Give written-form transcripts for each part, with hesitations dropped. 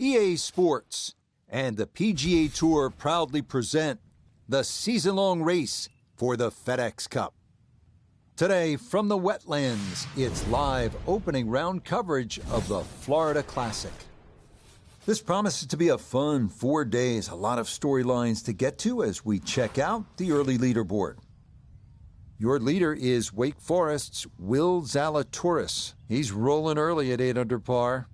EA Sports and the PGA Tour proudly present the season-long race for the FedEx Cup. Today, from the Wetlands, it's live opening round coverage of the Florida Classic. This promises to be a fun 4 days, a lot of storylines to get to as we check out the early leaderboard. Your leader is Wake Forest's Will Zalatoris. He's rolling early at 8 under par.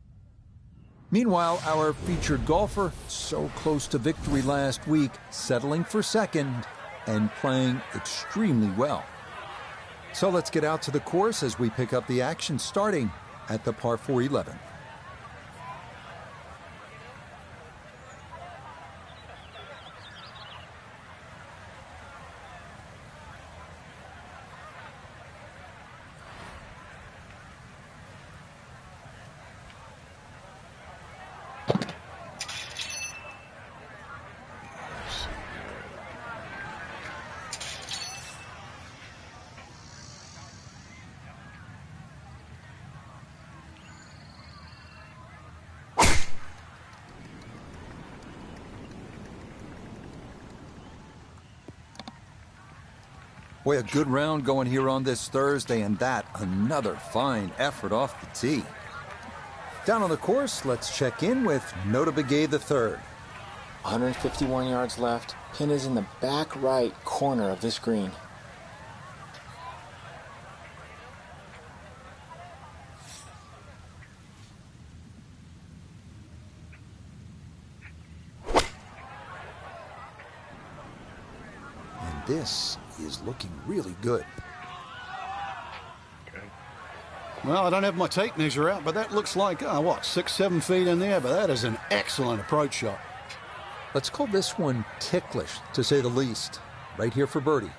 Meanwhile, our featured golfer, so close to victory last week, settling for second and playing extremely well. So let's get out to the course as we pick up the action starting at the par 4 11. Boy, a good round going here on this Thursday, and that another fine effort off the tee. Down on the course, let's check in with Nota Begay III. 151 yards left. Pin is in the back right corner of this green. And this is looking really good. Well, I don't have my tape measure out, but that looks like, 6-7 feet in there, but that is an excellent approach shot. Let's call this one ticklish, to say the least. Right here for birdie.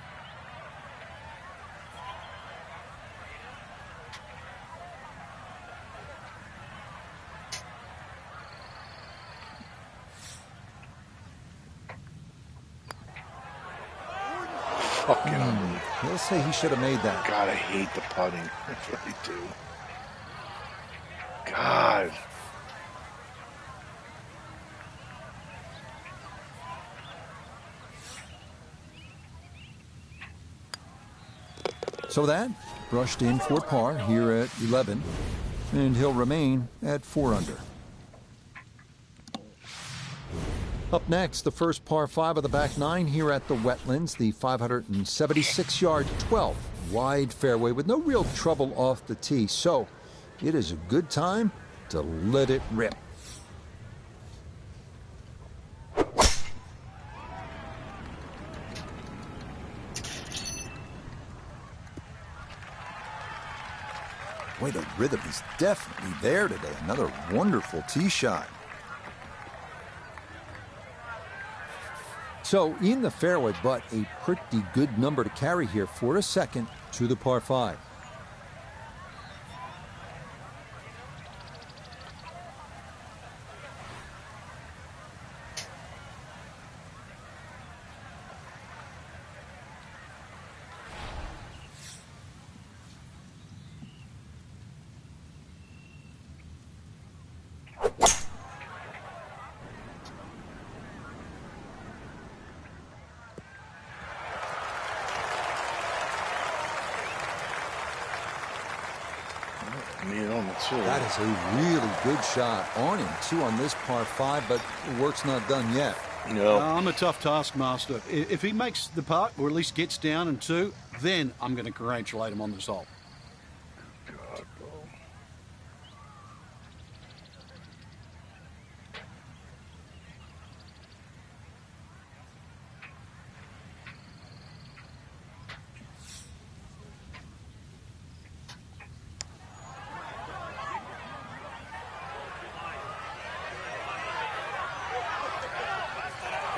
He'll say he should have made that. God, I hate the putting. I really do. God. So that brushed in for par here at 11, and he'll remain at 4 under. Up next, the first par 5 of the back 9 here at the Wetlands, the 576-yard 12 wide fairway with no real trouble off the tee. So it is a good time to let it rip. Boy, the rhythm is definitely there today. Another wonderful tee shot. So in the fairway, but a pretty good number to carry here for a second to the par 5. That is a really good shot on him, 2 on this par 5, but the work's not done yet. No. I'm a tough taskmaster. If he makes the putt, or at least gets down in 2, then I'm going to congratulate him on this hole. God, bro.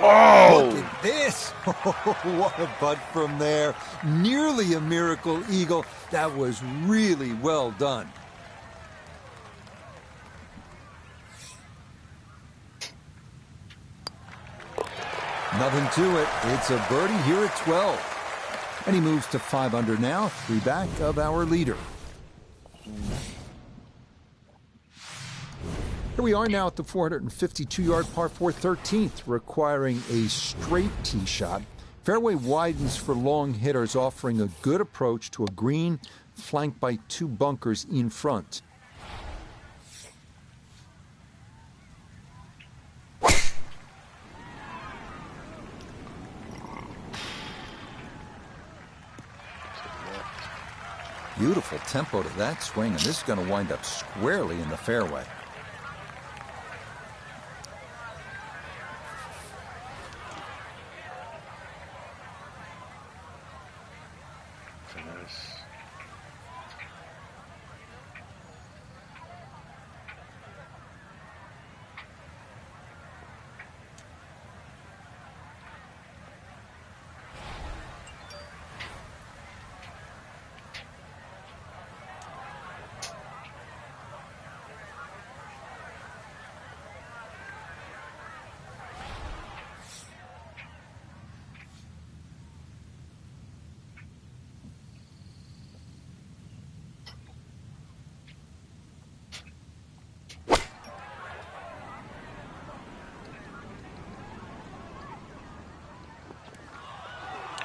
Oh! Look at this. What a putt from there. Nearly a miracle eagle. That was really well done. Nothing to it. It's a birdie here at 12. And he moves to 5 under now, 3 back of our leader. Here we are now at the 452-yard par 4 13th, requiring a straight tee shot. Fairway widens for long hitters, offering a good approach to a green flanked by two bunkers in front. Beautiful tempo to that swing, and this is going to wind up squarely in the fairway.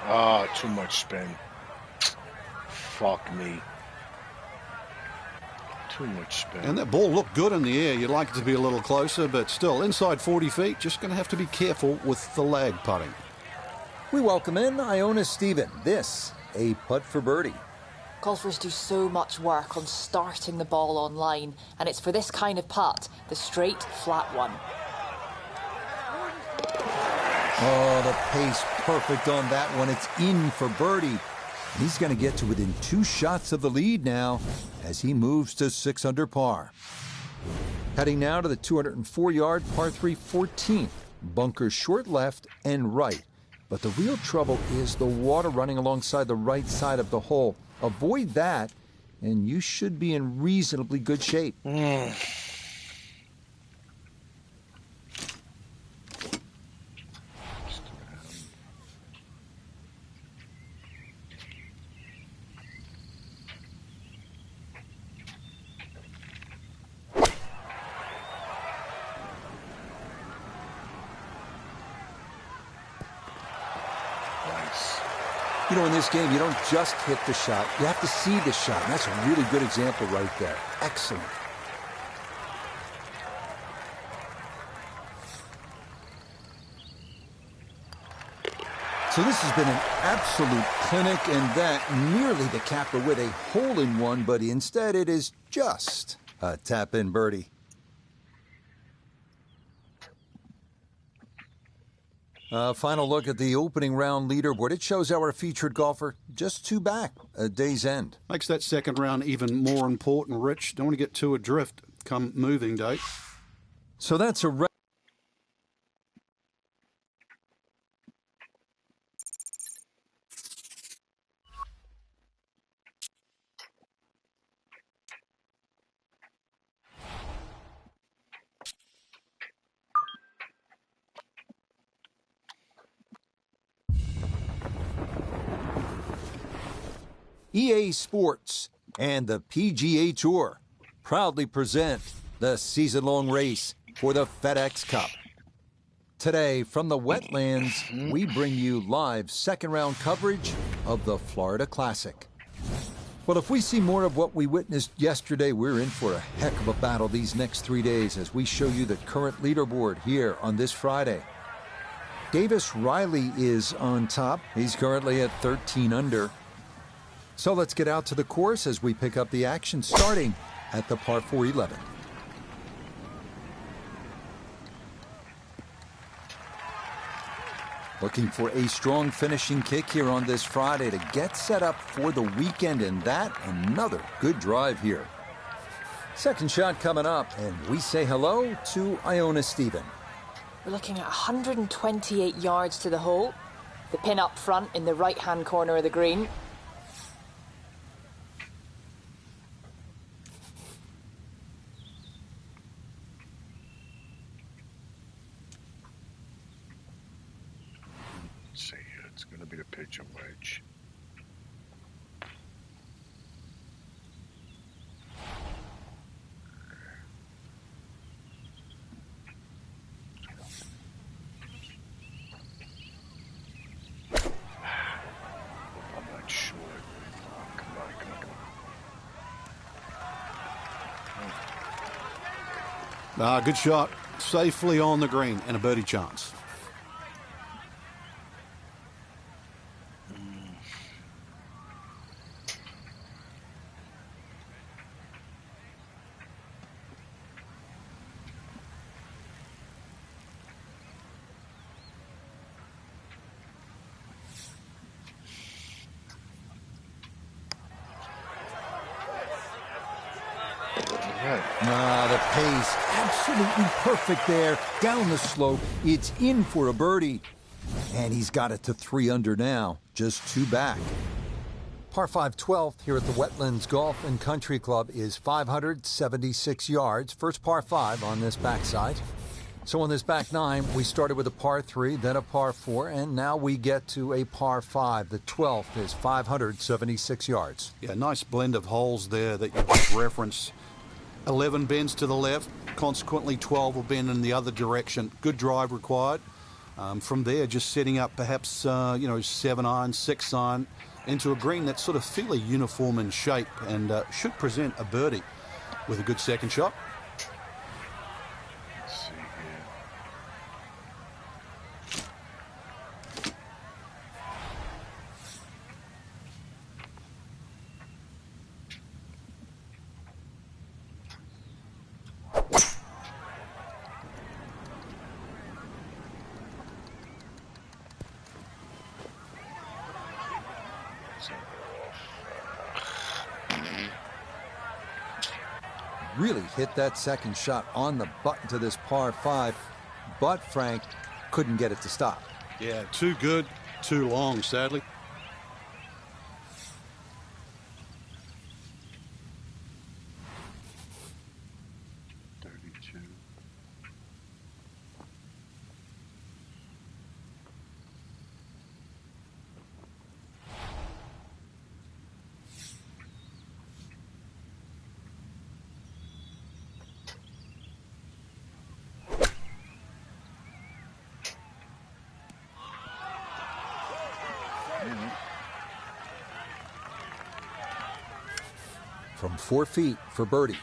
Ah, too much spin. Fuck me. Too much spin. And that ball looked good in the air. You'd like it to be a little closer, but still, inside 40 feet, just going to have to be careful with the lag putting. We welcome in Iona Stephen. This, a putt for birdie. Golfers do so much work on starting the ball on line, and it's for this kind of putt, the straight, flat one. Oh, the pace perfect on that one. It's in for birdie. He's going to get to within 2 shots of the lead now as he moves to 6 under par. Heading now to the 204-yard par 3 14th. Bunkers short left and right. But the real trouble is the water running alongside the right side of the hole. Avoid that, and you should be in reasonably good shape. You know, in this game, you don't just hit the shot. You have to see the shot. And that's a really good example right there. Excellent. So this has been an absolute clinic, and that nearly to cap it with a hole-in-one, but instead it is just a tap-in birdie. Final look at the opening round leaderboard. It shows our featured golfer just 2 back at day's end. Makes that second round even more important, Rich. Don't want to get too adrift come moving day. So that's a EA Sports and the PGA Tour proudly present the season-long race for the FedEx Cup. Today, from the Wetlands, we bring you live second-round coverage of the Florida Classic. Well, if we see more of what we witnessed yesterday, we're in for a heck of a battle these next 3 days as we show you the current leaderboard here on this Friday. Davis Riley is on top. He's currently at 13 under. So let's get out to the course as we pick up the action starting at the par 4 11. Looking for a strong finishing kick here on this Friday to get set up for the weekend, and that another good drive here. Second shot coming up, and we say hello to Iona Stephen. We're looking at 128 yards to the hole. The pin up front in the right-hand corner of the green. Let's see here. It's going to be a pitch and wedge. Good shot. Safely on the green and a birdie chance. The pace, absolutely perfect there. Down the slope, it's in for a birdie. And he's got it to 3 under now, just 2 back. Par 5 12th here at the Wetlands Golf and Country Club is 576 yards. First par 5 on this backside. So on this back 9, we started with a par 3, then a par 4, and now we get to a par 5. The 12th is 576 yards. Yeah, nice blend of holes there that you just referenced. 11 bends to the left, consequently 12 will bend in the other direction. Good drive required. From there, just setting up perhaps, 7 iron, 6 iron into a green that's sort of fairly uniform in shape and should present a birdie with a good second shot. Let's see here. Really hit that second shot on the button to this par 5, but Frank couldn't get it to stop. Yeah, too good, too long, sadly. From 4 feet for birdie.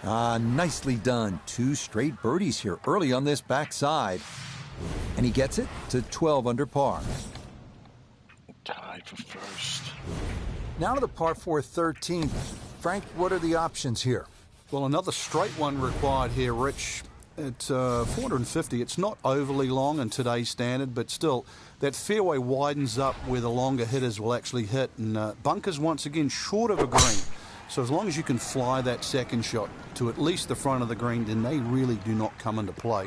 Nicely done. 2 straight birdies here early on this backside. And he gets it to 12 under par. Tied for first. Now to the par 4 13th. Frank, what are the options here? Well, another straight one required here, Rich. At 450, it's not overly long in today's standard, but still, that fairway widens up where the longer hitters will actually hit. And bunkers, once again, short of a green. So as long as you can fly that second shot to at least the front of the green, then they really do not come into play.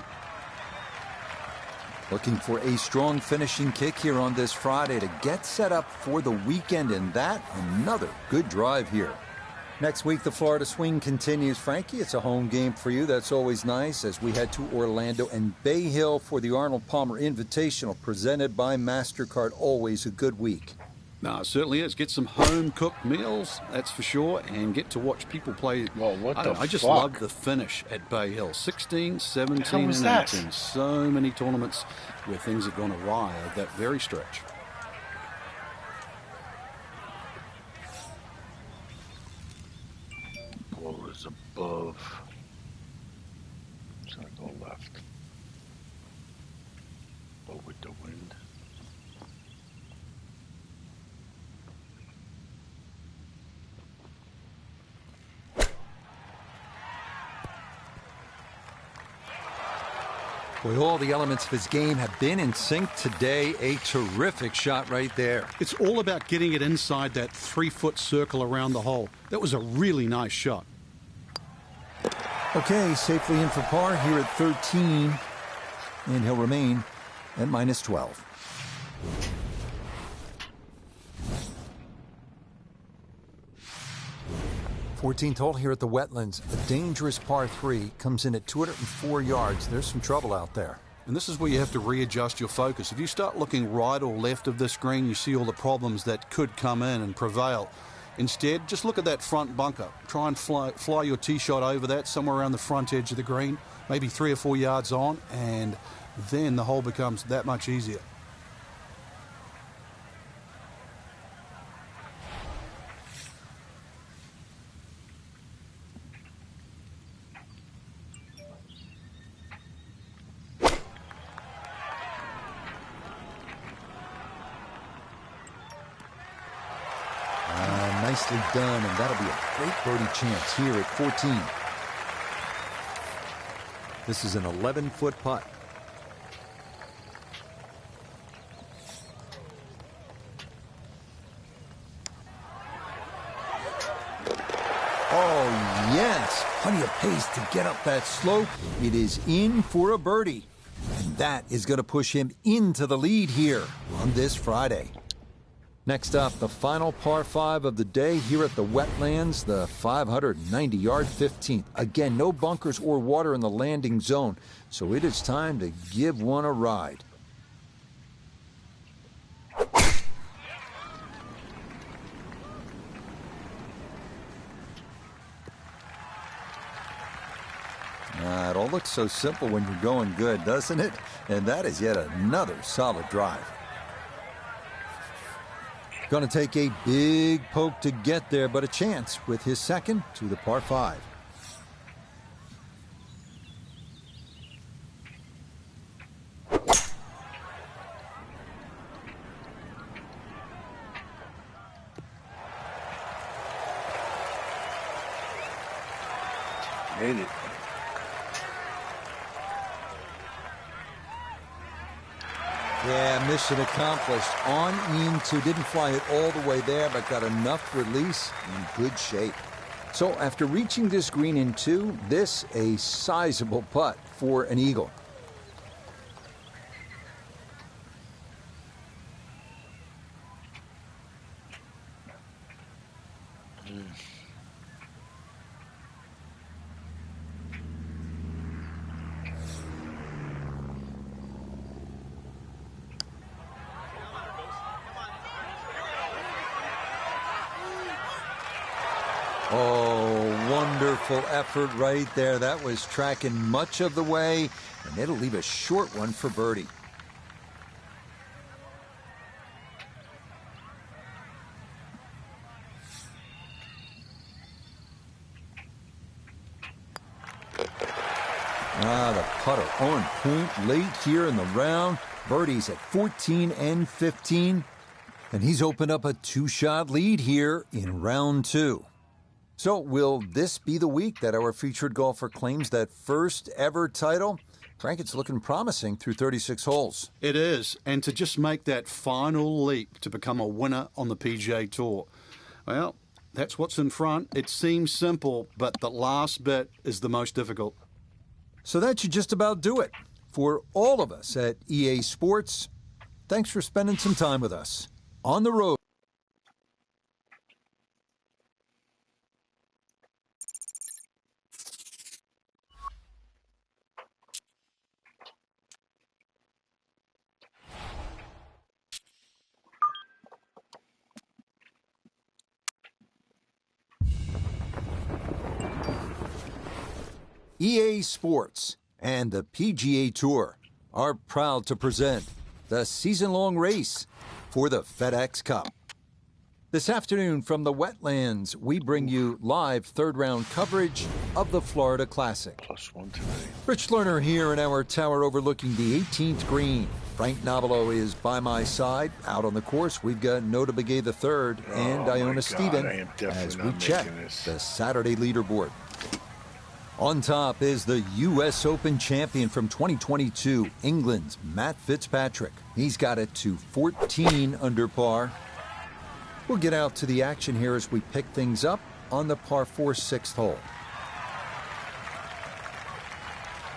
Looking for a strong finishing kick here on this Friday to get set up for the weekend, and that, another good drive here. Next week, the Florida Swing continues. Frankie, it's a home game for you. That's always nice as we head to Orlando and Bay Hill for the Arnold Palmer Invitational presented by MasterCard. Always a good week. No, it certainly is. Get some home-cooked meals, that's for sure, and get to watch people play. Well, I just love the finish at Bay Hill. 16, 17, and 18. So many tournaments where things have gone awry at that very stretch. Ball is above. It's going to go left. But with the wind. Boy, all the elements of his game have been in sync today. A terrific shot right there. It's all about getting it inside that 3-foot circle around the hole. That was a really nice shot. Okay, safely in for par here at 13. And he'll remain at minus 12. Fourteenth hole here at the Wetlands. A dangerous par 3 comes in at 204 yards. There's some trouble out there. And this is where you have to readjust your focus. If you start looking right or left of this green, you see all the problems that could come in and prevail. Instead, just look at that front bunker. Try and fly your tee shot over that, somewhere around the front edge of the green, maybe 3 or 4 yards on, and then the hole becomes that much easier. nicely done, and that'll be a great birdie chance here at 14. This is an 11-foot putt. Oh, yes. Plenty of pace to get up that slope. It is in for a birdie. And that is going to push him into the lead here on this Friday. Next up, the final par 5 of the day here at the Wetlands, the 590-yard 15th. Again, no bunkers or water in the landing zone, so it is time to give one a ride. It all looks so simple when you're going good, doesn't it? And that is yet another solid drive. Going to take a big poke to get there, but a chance with his second to the par 5. Made it. Yeah, mission accomplished. On into, didn't fly it all the way there, but got enough release in good shape. So after reaching this green in 2, this a sizable putt for an eagle. Oh, wonderful effort right there. That was tracking much of the way, and it'll leave a short one for birdie. The putter on point late here in the round. Birdie's at 14 and 15, and he's opened up a 2-shot lead here in round 2. So will this be the week that our featured golfer claims that first ever title? Frank, it's looking promising through 36 holes. It is, and to just make that final leap to become a winner on the PGA Tour. Well, that's what's in front. It seems simple, but the last bit is the most difficult. So that should just about do it. For all of us at EA Sports, thanks for spending some time with us on the road. EA Sports and the PGA Tour are proud to present the season-long race for the FedEx Cup. This afternoon from the Wetlands, we bring you live third-round coverage of the Florida Classic. +1 today. Rich Lerner here in our tower overlooking the 18th green. Frank Nobilo is by my side. Out on the course, we've got Nota Begay III and Iona Stephen as we check the Saturday leaderboard. On top is the U.S. Open champion from 2022, England's Matt Fitzpatrick. He's got it to 14 under par. We'll get out to the action here as we pick things up on the par 4 6th hole.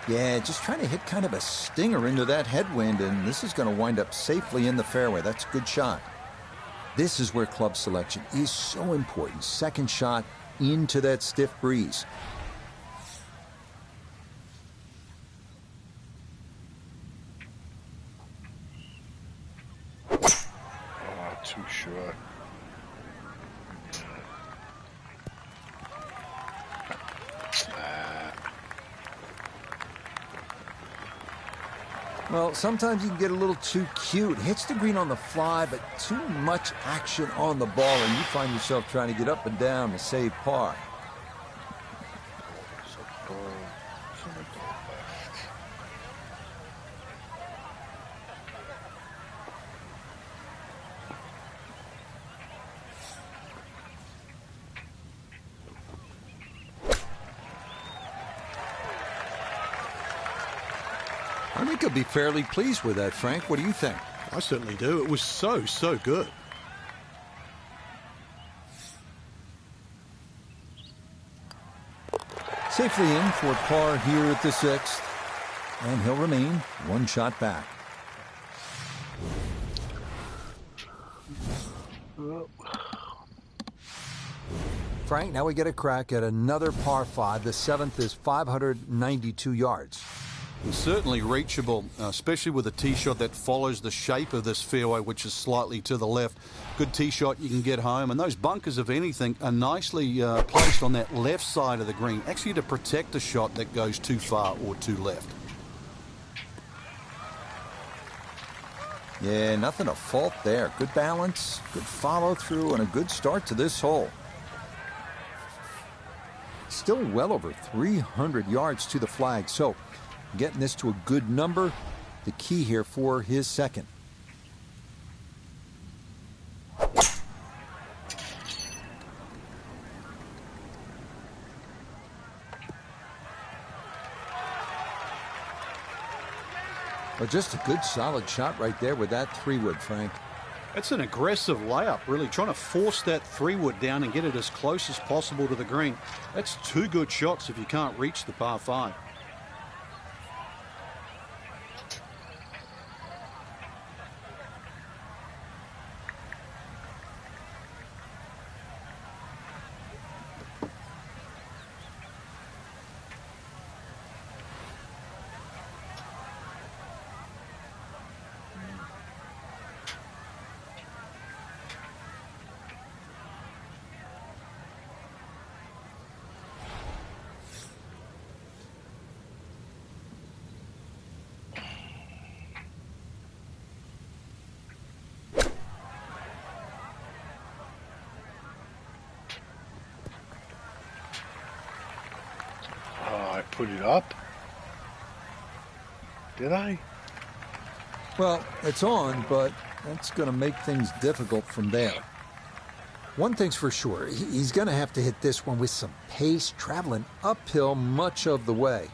Yeah, just trying to hit kind of a stinger into that headwind, and this is going to wind up safely in the fairway. That's a good shot. This is where club selection is so important. Second shot into that stiff breeze. Too short. Well, sometimes you can get a little too cute. Hits the green on the fly, but too much action on the ball, and you find yourself trying to get up and down to save par. think he'll be fairly pleased with that, Frank. What do you think? I certainly do. It was so good. Safely in for par here at the 6th, and he'll remain one shot back. Frank, now we get a crack at another par 5. The 7th is 592 yards. It's certainly reachable, especially with a tee shot that follows the shape of this fairway, which is slightly to the left. Good tee shot, you can get home. And those bunkers, if anything, are nicely placed on that left side of the green, actually to protect a shot that goes too far or too left. Yeah, nothing to fault there. Good balance, good follow through, and a good start to this hole. Still well over 300 yards to the flag, so getting this to a good number, the key here for his second. But just a good solid shot right there with that 3-wood, Frank. It's an aggressive layup, really, trying to force that 3-wood down and get it as close as possible to the green. That's 2 good shots if you can't reach the par 5. Put it up? Did I? Well, it's on, but that's going to make things difficult from there. One thing's for sure, he's going to have to hit this one with some pace, traveling uphill much of the way.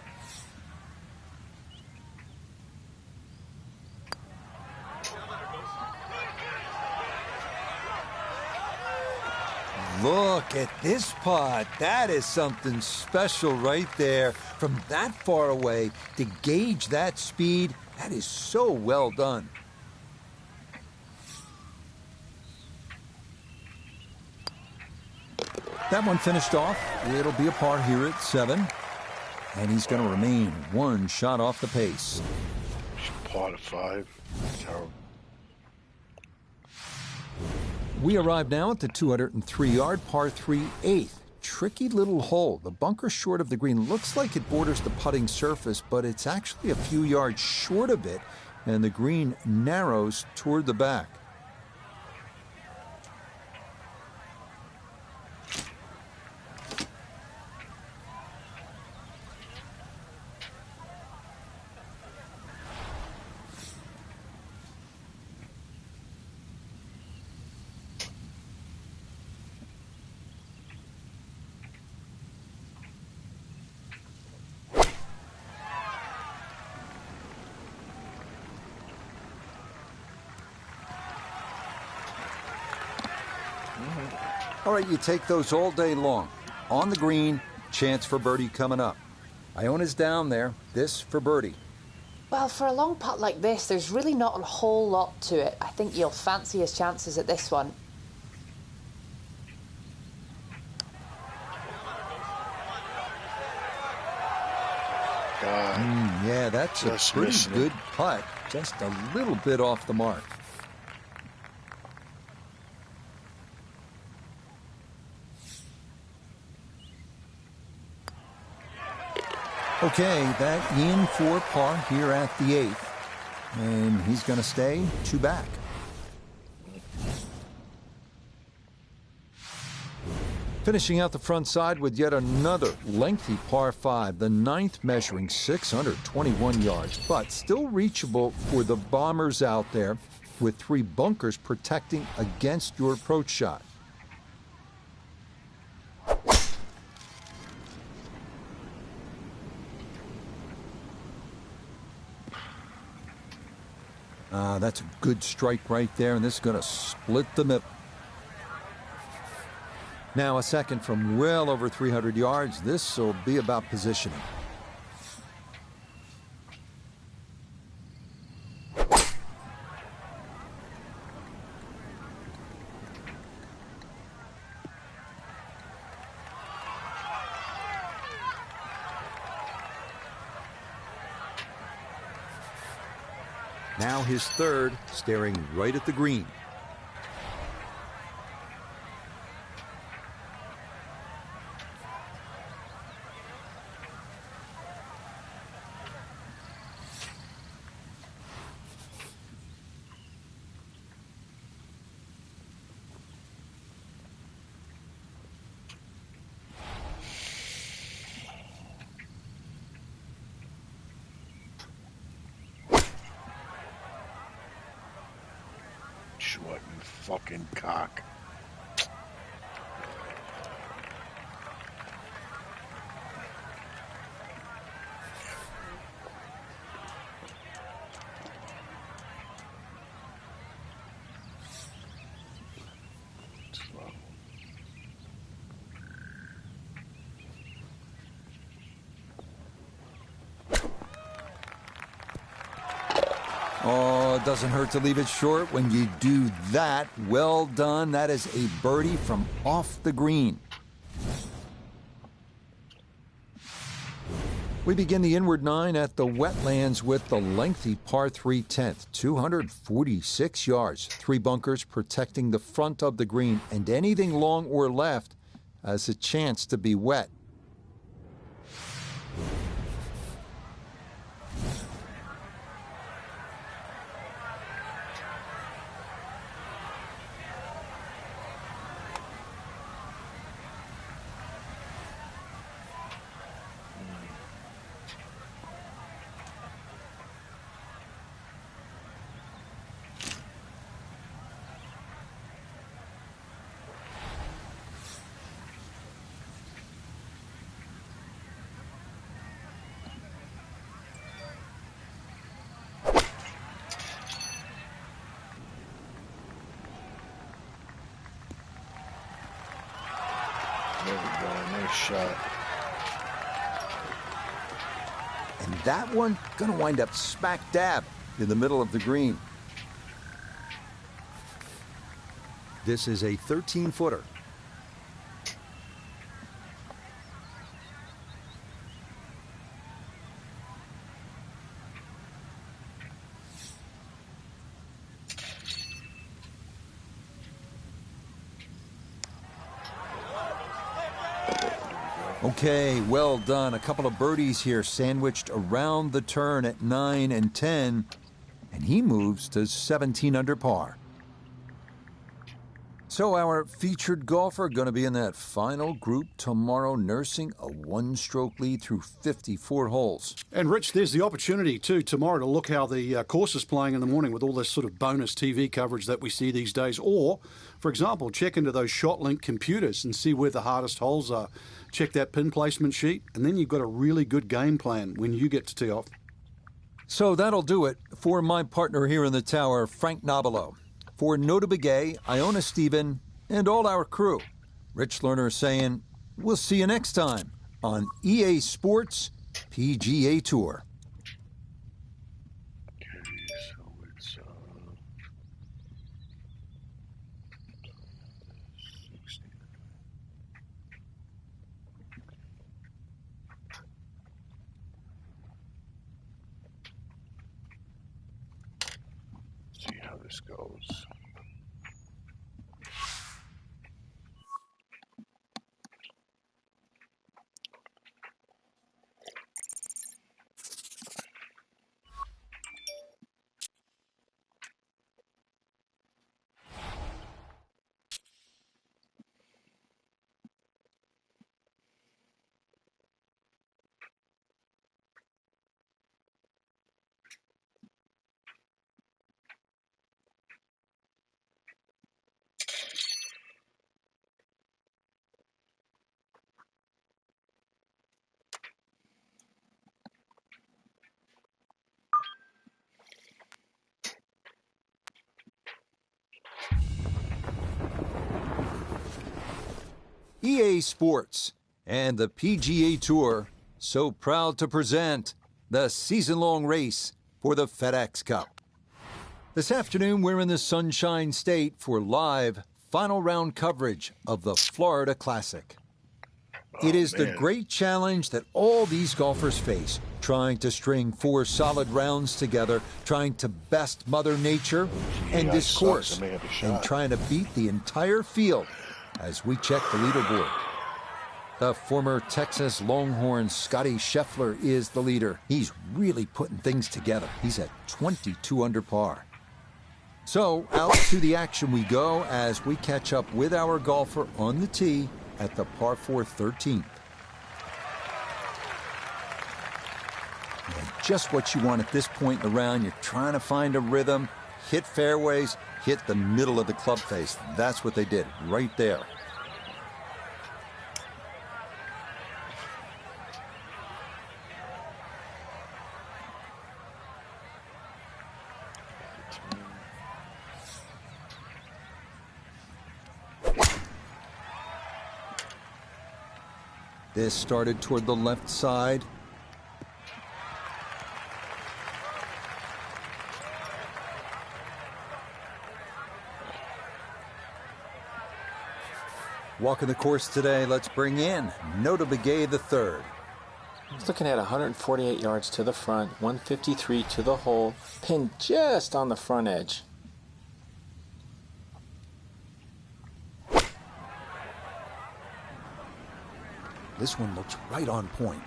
Look at this putt. That is something special right there. From that far away to gauge that speed, that is so well done. That one finished off. It'll be a par here at 7. And he's going to remain one shot off the pace. Par 5. Terrible. We arrive now at the 203-yard par 3 8th. Tricky little hole. The bunker short of the green looks like it borders the putting surface, but it's actually a few yards short of it, and the green narrows toward the back. All right, you take those all day long. On the green, chance for birdie coming up. Iona's down there. This for birdie. Well, for a long putt like this, there's really not a whole lot to it. I think you'll fancy his chances at this one. Yeah, that's a pretty good putt. Just a little bit off the mark. Okay, that in for par here at the 8th. And he's going to stay 2 back. Finishing out the front side with yet another lengthy par 5, the 9th measuring 621 yards, but still reachable for the bombers out there with 3 bunkers protecting against your approach shot. That's a good strike right there, and this is going to split the middle. Now a second from well over 300 yards. This will be about positioning. Now his third, staring right at the green. What, you fucking cock. Slow. Oh, it doesn't hurt to leave it short when you do that. Well done. That is a birdie from off the green. We begin the inward nine at the Wetlands with the lengthy par 3 10th, 246 yards, 3 bunkers protecting the front of the green, and anything long or left has a chance to be wet. There we go. Nice shot. And that one going to wind up smack dab in the middle of the green. This is a 13-footer. Okay, well done. A couple of birdies here sandwiched around the turn at 9 and 10, and he moves to 17 under par. So our featured golfer going to be in that final group tomorrow, nursing a one-stroke lead through 54 holes. And Rich, there's the opportunity too tomorrow to look how the course is playing in the morning with all this sort of bonus TV coverage that we see these days. Or, for example, check into those ShotLink computers and see where the hardest holes are. Check that pin placement sheet, and then you've got a really good game plan when you get to tee off. So that'll do it for my partner here in the tower, Frank Nobilo. For Nota Begay, Iona Stephen, and all our crew, Rich Lerner saying, we'll see you next time on EA Sports PGA Tour. Okay, so it's 16. See how this goes. EA Sports and the PGA Tour so proud to present the season-long race for the FedEx Cup. This afternoon, we're in the Sunshine State for live final round coverage of the Florida Classic. It is the great challenge that all these golfers face, trying to string 4 solid rounds together, trying to best Mother Nature and this course, and trying to beat the entire field as we check the leaderboard. The former Texas Longhorn Scottie Scheffler is the leader. He's really putting things together. He's at 22 under par. So out to the action we go as we catch up with our golfer on the tee at the par 4 13th. And just what you want at this point in the round. You're trying to find a rhythm, hit fairways, hit the middle of the club face. That's what they did right there. This started toward the left side. Walking the course today, let's bring in Nota Begay III. He's looking at 148 yards to the front, 153 to the hole, pinned just on the front edge. This one looks right on point.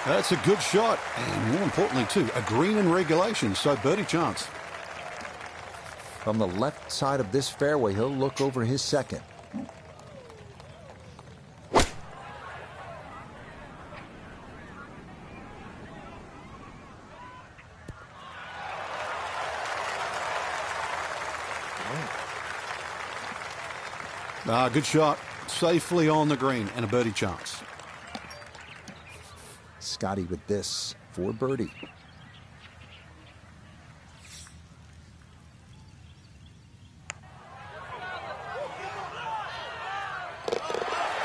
That's a good shot, and more importantly, too, a green in regulation, so birdie chance. From the left side of this fairway, he'll look over his second. Good shot. Safely on the green and a birdie chance. Scottie with this for birdie.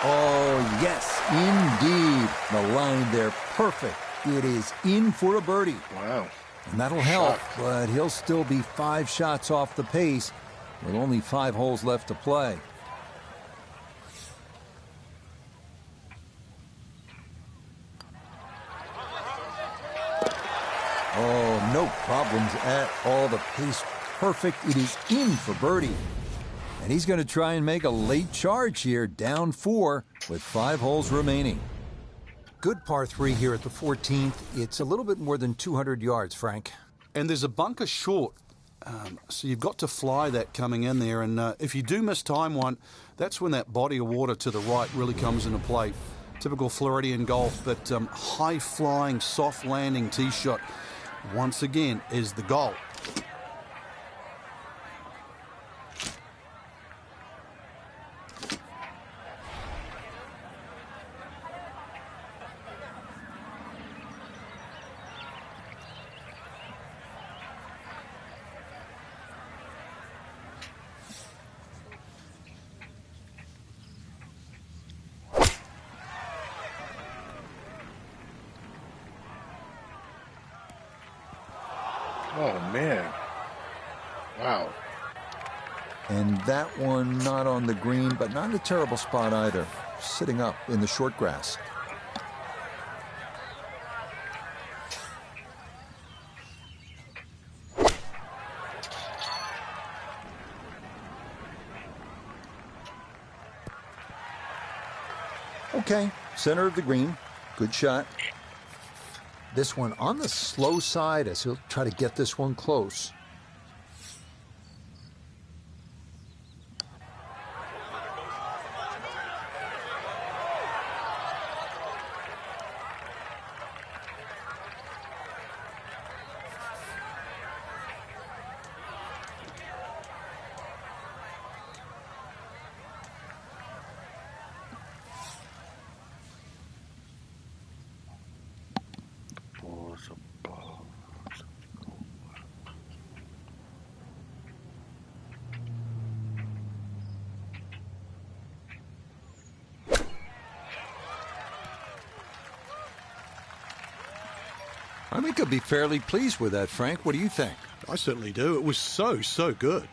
Oh, yes, indeed. The line there, perfect. It is in for a birdie. Wow. And that'll help, but he'll still be 5 shots off the pace with only 5 holes left to play. Oh, no problems at all. The pace perfect. It is in for birdie. And he's going to try and make a late charge here, down 4 with 5 holes remaining. Good par 3 here at the 14th. It's a little bit more than 200 yards, Frank. And there's a bunker short, so you've got to fly that coming in there. And if you do miss time one, that's when that body of water to the right really comes into play. Typical Floridian golf, but high-flying, soft-landing tee shot once again is the goal. Oh, man. Wow. And that one not on the green, but not in a terrible spot either. Sitting up in the short grass. Okay, center of the green. Good shot. This one on the slow side as he'll try to get this one close. I think he'll be fairly pleased with that, Frank. What do you think? I certainly do. It was so good.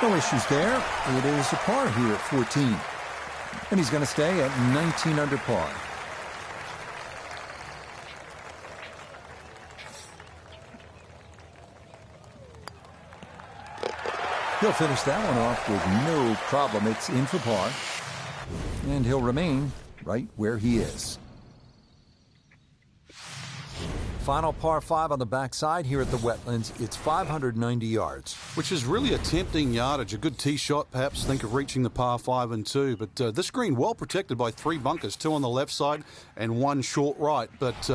No issues there. It is a par here at 14. And he's going to stay at 19 under par. He'll finish that one off with no problem. It's in for par. And he'll remain right where he is. Final par 5 on the backside here at the Wetlands. It's 590 yards. Which is really a tempting yardage. A good tee shot, perhaps think of reaching the par 5 and 2. But this green well protected by 3 bunkers, 2 on the left side and 1 short right. But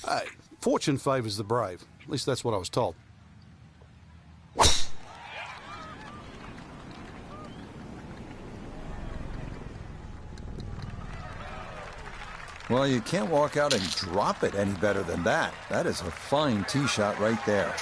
hey, fortune favours the brave. At least that's what I was told. Well, you can't walk out and drop it any better than that. That is a fine tee shot right there.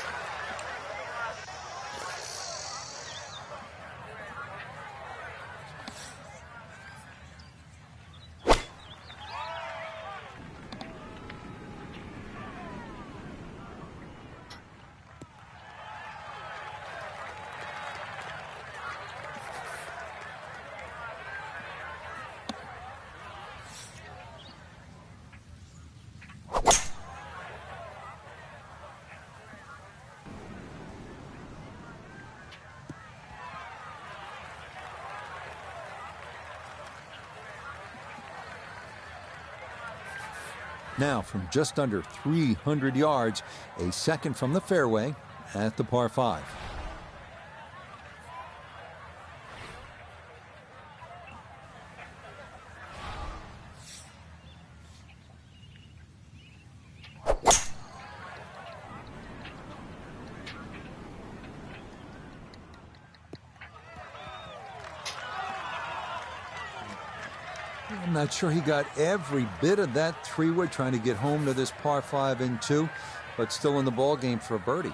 Now, from just under 300 yards, a second from the fairway at the par 5. I'm not sure he got every bit of that 3-wood trying to get home to this par 5 and 2, but still in the ball game for a birdie.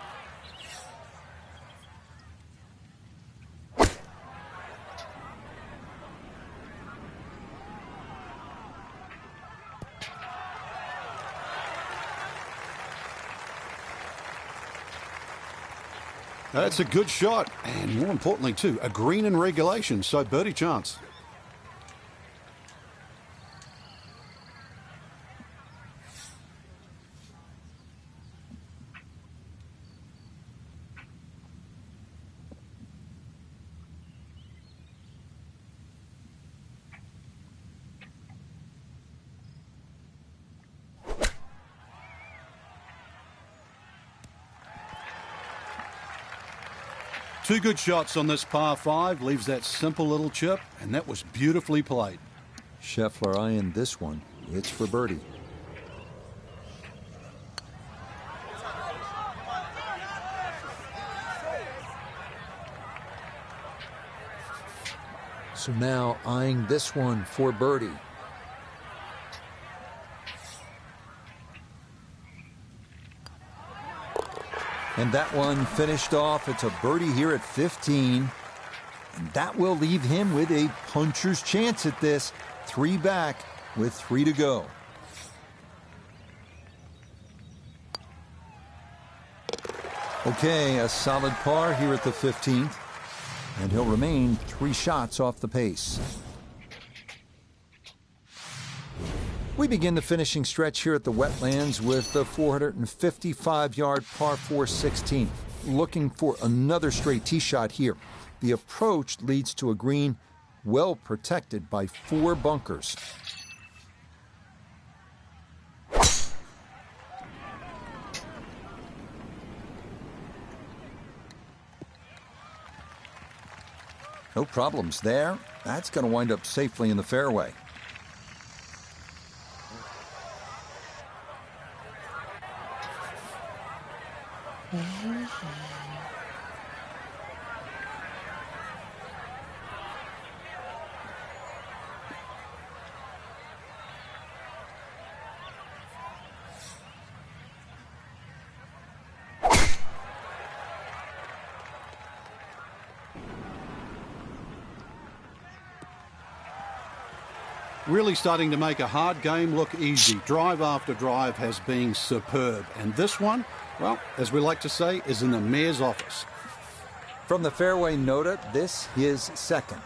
That's a good shot, and more importantly too, a green in regulation, so birdie chance. Two good shots on this par 5, leaves that simple little chip, and that was beautifully played. Scheffler eyeing this one. It's for birdie. So now eyeing this one for birdie. And that one finished off. It's a birdie here at 15. And that will leave him with a puncher's chance at this. 3 back with 3 to go. Okay, a solid par here at the 15th. And he'll remain 3 shots off the pace. We begin the finishing stretch here at the Wetlands with the 455-yard par 4 16th. Looking for another straight tee shot here. The approach leads to a green well protected by 4 bunkers. No problems there. That's going to wind up safely in the fairway. Really starting to make a hard game look easy. Drive after drive has been superb. And this one, well, as we like to say, is in the mayor's office. From the fairway nota, this is second.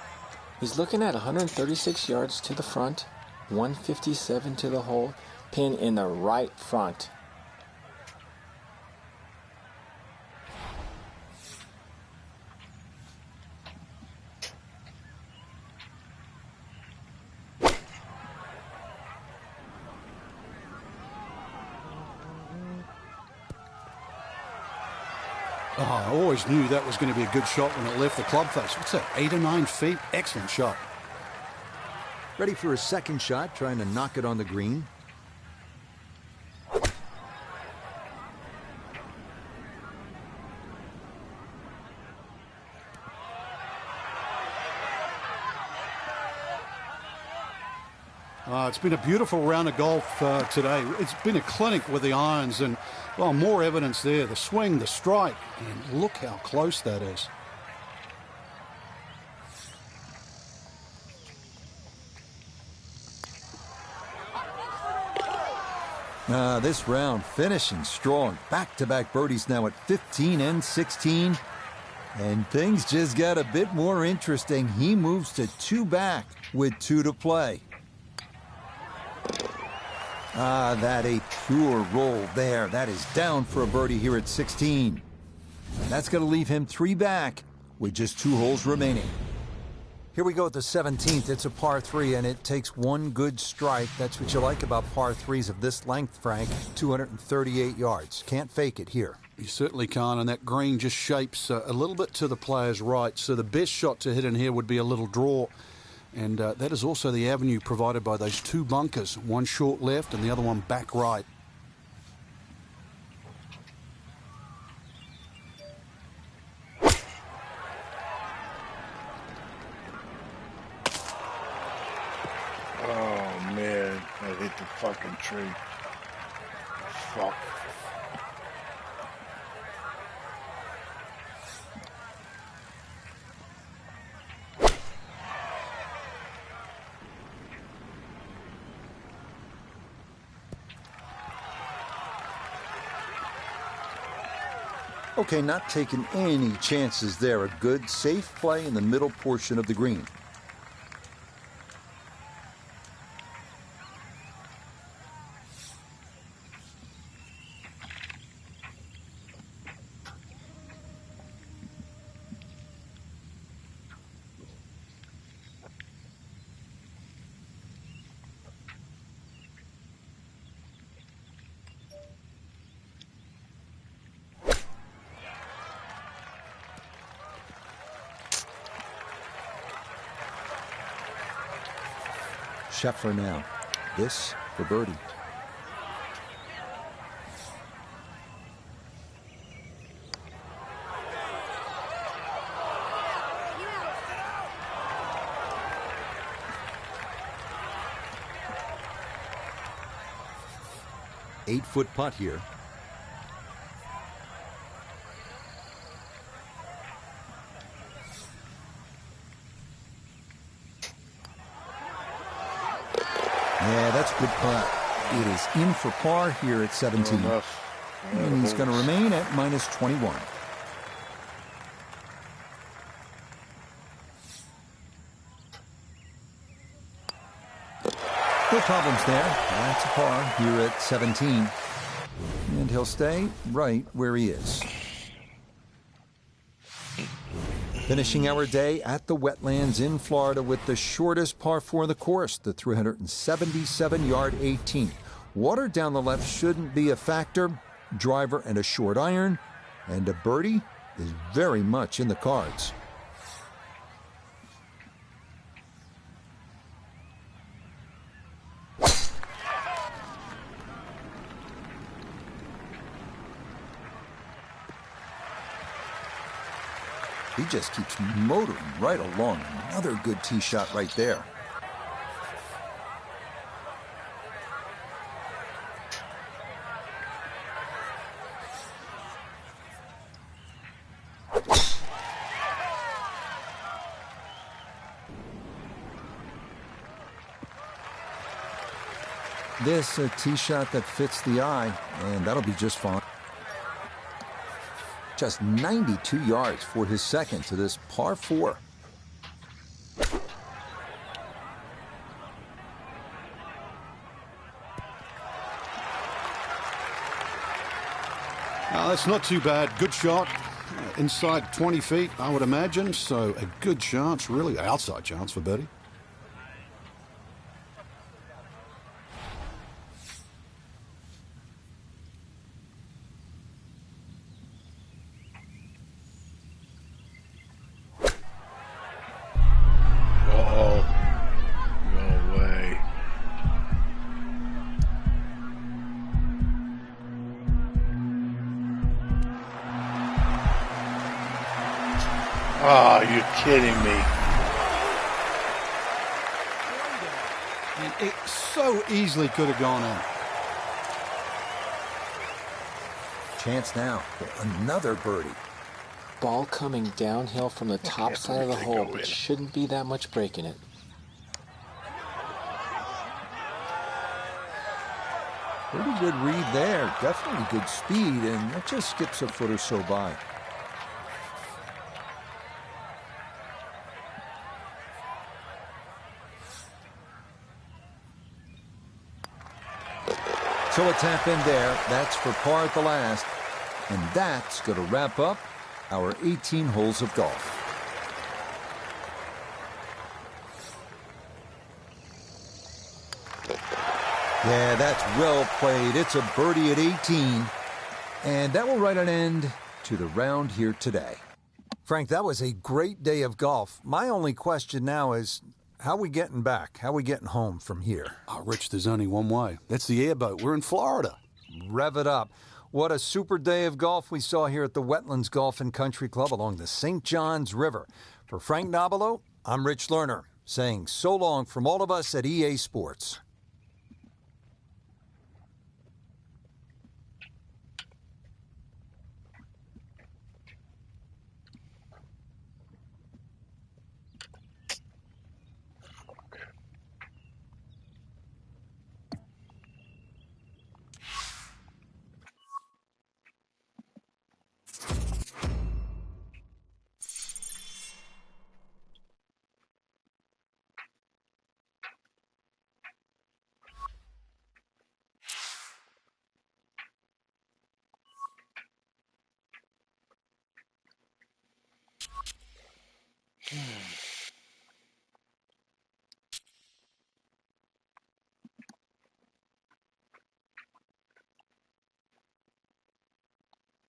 He's looking at 136 yards to the front, 157 to the hole, pin in the right front. Oh, I always knew that was going to be a good shot when it left the club face. What's that, 8 or 9 feet? Excellent shot. Ready for a second shot, trying to knock it on the green. It's been a beautiful round of golf today. It's been a clinic with the irons, and, well, more evidence there. The swing, the strike, and look how close that is. This round finishing strong. Back-to-back birdies now at 15 and 16. And things just got a bit more interesting. He moves to 2 back with 2 to play. That a pure roll there. That is down for a birdie here at 16. And that's going to leave him 3 back with just 2 holes remaining. Here we go at the 17th. It's a par 3, and it takes 1 good strike. That's what you like about par 3s of this length, Frank. 238 yards. Can't fake it here. You certainly can't, and that green just shapes a little bit to the player's right. So the best shot to hit in here would be a little draw. And that is also the avenue provided by those 2 bunkers. One short left and the other one back right. Oh, man. I hit the fucking tree. Fuck. Okay, not taking any chances there. A good, safe play in the middle portion of the green. Scheffler now. This for birdie. Eight-foot putt here. Yeah, that's a good putt. It is in for par here at 17. And he's going to remain at minus 21. No problems there. That's a par here at 17. And he'll stay right where he is. Finishing our day at the Wetlands in Florida with the shortest par 4 in the course, the 377-yard 18. Water down the left shouldn't be a factor. Driver and a short iron. And a birdie is very much in the cards. He just keeps motoring right along. Another good tee shot right there. This a tee shot that fits the eye, and that'll be just fine. Just 92 yards for his second to this par 4. That's not too bad. Good shot. Inside 20 feet, I would imagine. So a good chance, really. Outside chance for birdie. Uh-oh. No way. Oh, you're kidding me. And it so easily could have gone out. Chance now for another birdie. Ball coming downhill from the top side of the hole, but shouldn't be that much break in it. Pretty good read there. Definitely good speed, and that just skips a foot or so by. So a tap in there. That's for par at the last. And that's going to wrap up our 18 holes of golf. Yeah, that's well played. It's a birdie at 18. And that will write an end to the round here today. Frank, that was a great day of golf. My only question now is, how are we getting back? How are we getting home from here? Oh, Rich, there's only one way. That's the airboat. We're in Florida. Rev it up. What a super day of golf we saw here at the Wetlands Golf and Country Club along the St. Johns River. For Frank Nobilo, I'm Rich Lerner, saying so long from all of us at EA Sports.